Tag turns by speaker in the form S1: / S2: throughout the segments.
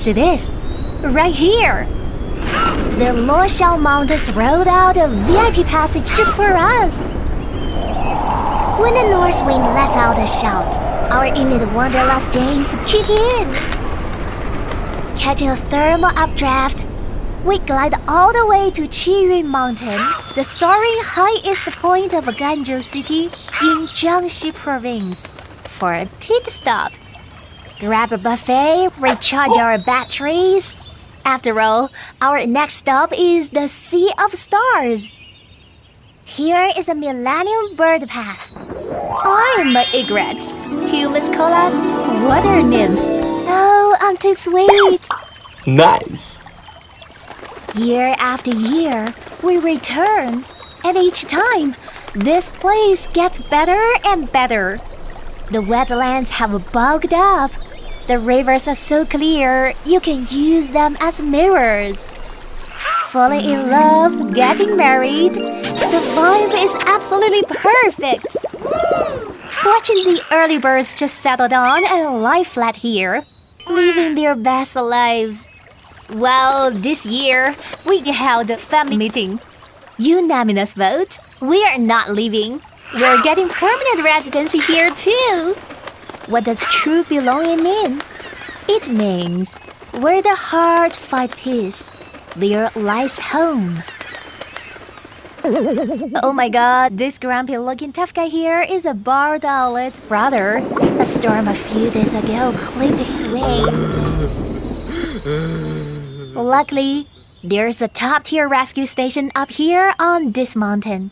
S1: See this? Right here! The Luoxiao Mountains rolled out a VIP passage just for us. When the north wind lets out a shout, our Inuit wanderlust days kick in. Catching a thermal updraft, we glide all the way to Qiyun Mountain, the soaring highest point of Ganzhou City in Jiangxi Province, for a pit stop. Grab a buffet, recharge our batteries. After all, our next stop is the Sea of Stars. Here is a millennium bird path. I'm an egret. Humans call us water nymphs. Oh, I'm too sweet.
S2: Nice.
S1: Year after year, we return. And each time, this place gets better and better. The wetlands have bogged up. The rivers are so clear, you can use them as mirrors. Falling in love, getting married, the vibe is absolutely perfect. Watching the early birds just settle down and lie flat here, living their best lives. Well, this year, we held a family meeting. Unanimous vote, we are not leaving. We're getting permanent residency here too. What does true belonging mean? It means where the heart finds peace, there lies home. Oh my god, this grumpy-looking tough guy here is a barred owlet brother. A storm a few days ago clipped his wings. Luckily, there's a top-tier rescue station up here on this mountain.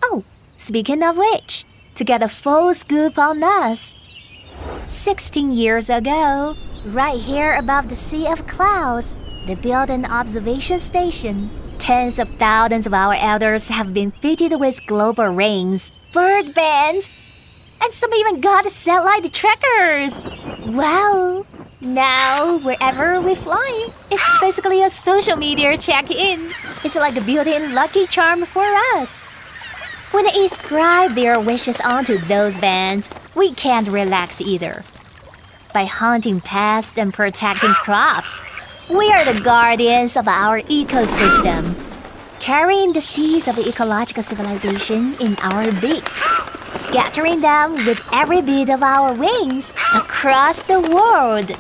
S1: Oh, speaking of which, to get a full scoop on us, 16 years ago, right here above the sea of clouds, they built an observation station. Tens of thousands of our elders have been fitted with global rings, bird bands, and some even got satellite trackers. Wow! Now, wherever we fly, it's basically a social media check-in. It's like a built-in lucky charm for us. When they inscribe their wishes onto those bands, we can't relax either. By hunting pests and protecting crops, we are the guardians of our ecosystem, carrying the seeds of ecological civilization in our beaks, scattering them with every beat of our wings across the world.